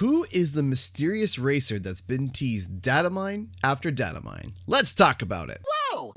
Who is the mysterious racer that's been teased data mine after data mine? Let's talk about it. Whoa!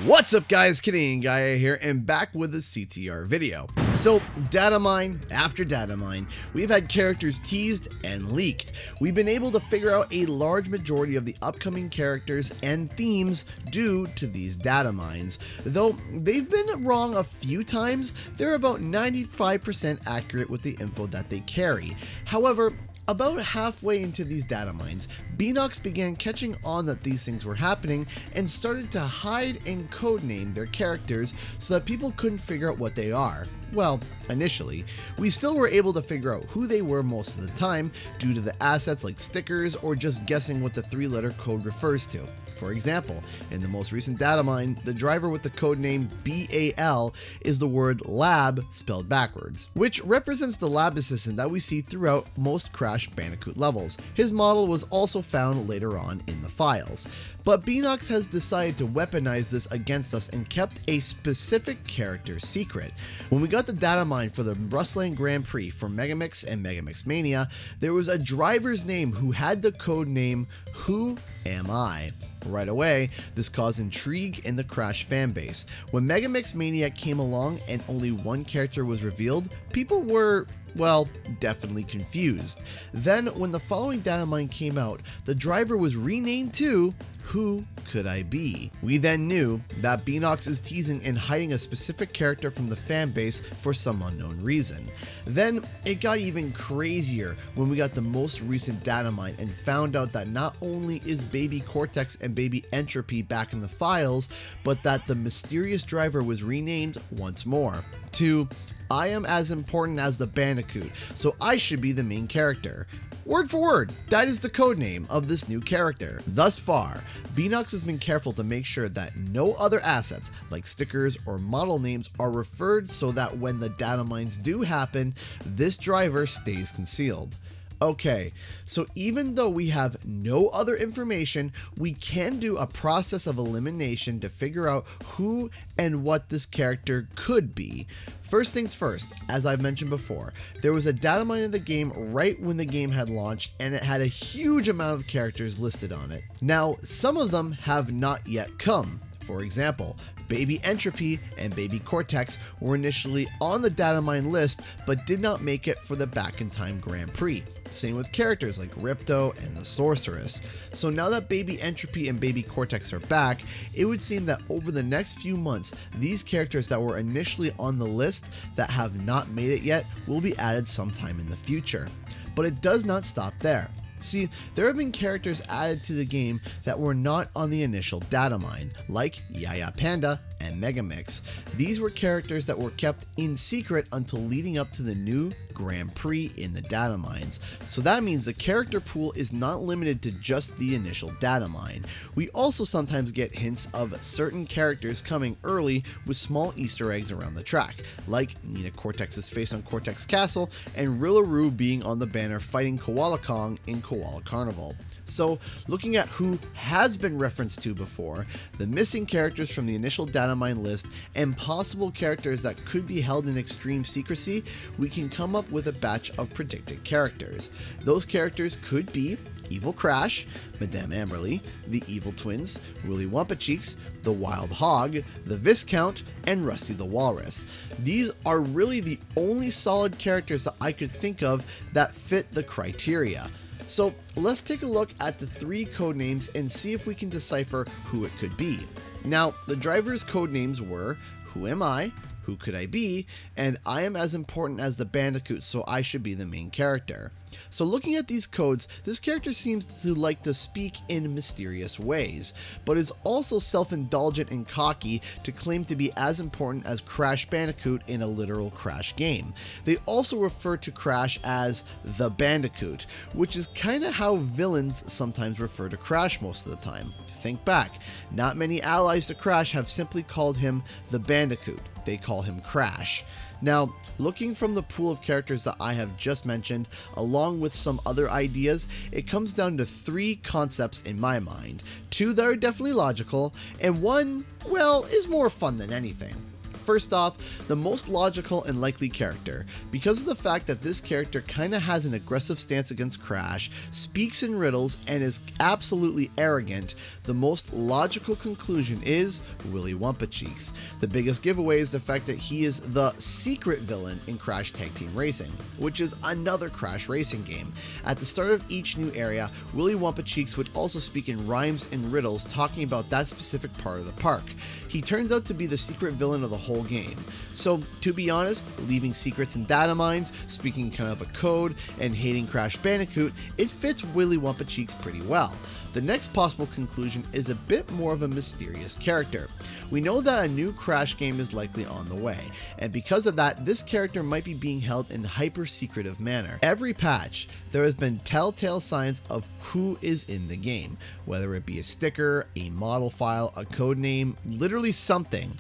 What's up guys, Canadian Guy here and back with a CTR video. So data mine after data mine, we've had characters teased and leaked. We've been able to figure out a large majority of the upcoming characters and themes due to these data mines. Though they've been wrong a few times, they're about 95% accurate with the info that they carry. However, about halfway into these data mines, Beenox began catching on that these things were happening and started to hide and codename their characters so that people couldn't figure out what they are. Well, initially. We still were able to figure out who they were most of the time due to the assets like stickers or just guessing what the 3-letter code refers to. For example, in the most recent data mine, the driver with the codename BAL is the word lab spelled backwards, which represents the lab assistant that we see throughout most Crash Bandicoot levels. His model was also found later on in the files. But Beenox has decided to weaponize this against us and kept a specific character secret. When we got the data mine for the Rustland Grand Prix for Megamix and Megamix Mania, there was a driver's name who had the code name Who Am I? Right away, this caused intrigue in the Crash fanbase. When Megamix Mania came along and only one character was revealed, people were, well, definitely confused. Then, when the following data mine came out, the driver was renamed to Who Could I Be? We then knew that Beenox is teasing and hiding a specific character from the fanbase for some unknown reason. Then, it got even crazier when we got the most recent data mine and found out that not only is Baby Cortex and Baby Entropy back in the files, but that the mysterious driver was renamed once more to I am as important as the Bandicoot, so I should be the main character. Word for word, that is the codename of this new character. Thus far, Beenox has been careful to make sure that no other assets like stickers or model names are referred so that when the data mines do happen, this driver stays concealed. Okay, so even though we have no other information, we can do a process of elimination to figure out who and what this character could be. First things first, as I've mentioned before, there was a data mine in the game right when the game had launched and it had a huge amount of characters listed on it. Now, some of them have not yet come. For example, Baby Entropy and Baby Cortex were initially on the data mine list but did not make it for the Back in Time Grand Prix. Same with characters like Ripto and the Sorceress. So now that Baby Entropy and Baby Cortex are back, it would seem that over the next few months, these characters that were initially on the list that have not made it yet will be added sometime in the future. But it does not stop there. See, there have been characters added to the game that were not on the initial data mine, like Yaya Panda and Megamix. These were characters that were kept in secret until leading up to the new Grand Prix in the data mines. So that means the character pool is not limited to just the initial data mine. We also sometimes get hints of certain characters coming early with small Easter eggs around the track, like Nina Cortex's face on Cortex Castle and Rillaroo being on the banner fighting Koala Kong in Koala Carnival. So, looking at who has been referenced to before, the missing characters from the initial data mine list, and possible characters that could be held in extreme secrecy, we can come up with a batch of predicted characters. Those characters could be Evil Crash, Madame Amberly, the Evil Twins, Willy Wumpacheeks, the Wild Hog, the Viscount, and Rusty the Walrus. These are really the only solid characters that I could think of that fit the criteria. So let's take a look at the 3 codenames and see if we can decipher who it could be. Now, the driver's codenames were Who Am I? Who Could I Be? And I am as important as the Bandicoot, so I should be the main character. So looking at these codes, this character seems to like to speak in mysterious ways, but is also self-indulgent and cocky to claim to be as important as Crash Bandicoot in a literal Crash game. They also refer to Crash as the Bandicoot, which is kinda how villains sometimes refer to Crash most of the time. Think back, not many allies to Crash have simply called him the Bandicoot. they call him Crash. Now, looking from the pool of characters that I have just mentioned, along with some other ideas, it comes down to 3 concepts in my mind. 2 that are definitely logical, and 1, well, is more fun than anything. First off, the most logical and likely character. Because of the fact that this character kinda has an aggressive stance against Crash, speaks in riddles, and is absolutely arrogant, the most logical conclusion is Willy Wumpacheeks. The biggest giveaway is the fact that he is the secret villain in Crash Team Racing, which is another Crash racing game. At the start of each new area, Willy Wumpacheeks would also speak in rhymes and riddles talking about that specific part of the park. He turns out to be the secret villain of the whole game. So, to be honest, leaving secrets and data mines, speaking kind of a code, and hating Crash Bandicoot, it fits Willy Wumpacheeks pretty well. The next possible conclusion is a bit more of a mysterious character. We know that a new Crash game is likely on the way, and because of that, this character might be being held in hyper-secretive manner. Every patch, there has been telltale signs of who is in the game, whether it be a sticker, a model file, a code name, literally something.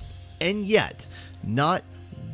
And yet, not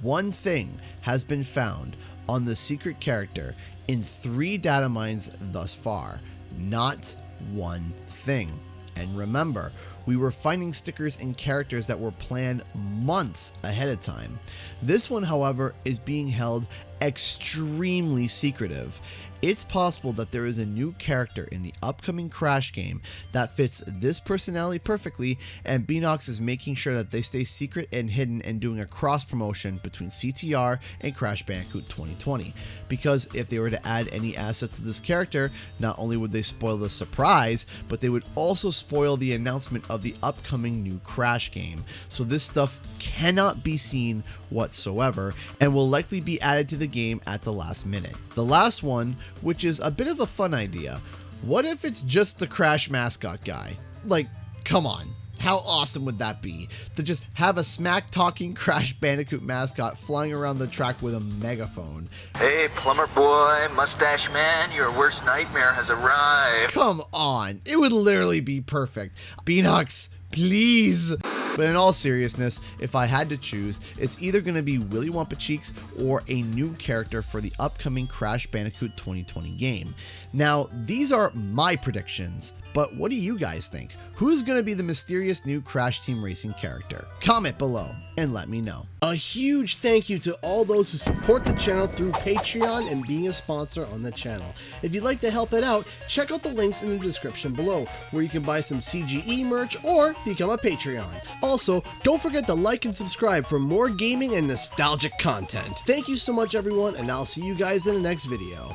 one thing has been found on the secret character in 3 data mines thus far. Not one thing. And remember, we were finding stickers and characters that were planned months ahead of time. This one, however, is being held extremely secretive. It's possible that there is a new character in the upcoming Crash game that fits this personality perfectly, and Beanox is making sure that they stay secret and hidden and doing a cross promotion between CTR and Crash Bandicoot 2020. Because if they were to add any assets to this character, not only would they spoil the surprise, but they would also spoil the announcement of the upcoming new Crash game. So this stuff cannot be seen whatsoever and will likely be added to the game at the last minute. The last one, which is a bit of a fun idea. What if it's just the Crash mascot guy? Like, come on. How awesome would that be? To just have a smack-talking Crash Bandicoot mascot flying around the track with a megaphone. Hey, plumber boy, mustache man, your worst nightmare has arrived. Come on. It would literally be perfect. Beanox, please. But in all seriousness, if I had to choose, it's either going to be Willy Wumpacheeks or a new character for the upcoming Crash Bandicoot 2020 game. Now, these are my predictions, but what do you guys think? Who's going to be the mysterious new Crash Team Racing character? Comment below and let me know. A huge thank you to all those who support the channel through Patreon and being a sponsor on the channel. If you'd like to help it out, check out the links in the description below, where you can buy some CGE merch or become a Patreon. Also, don't forget to like and subscribe for more gaming and nostalgic content. Thank you so much, everyone, and I'll see you guys in the next video.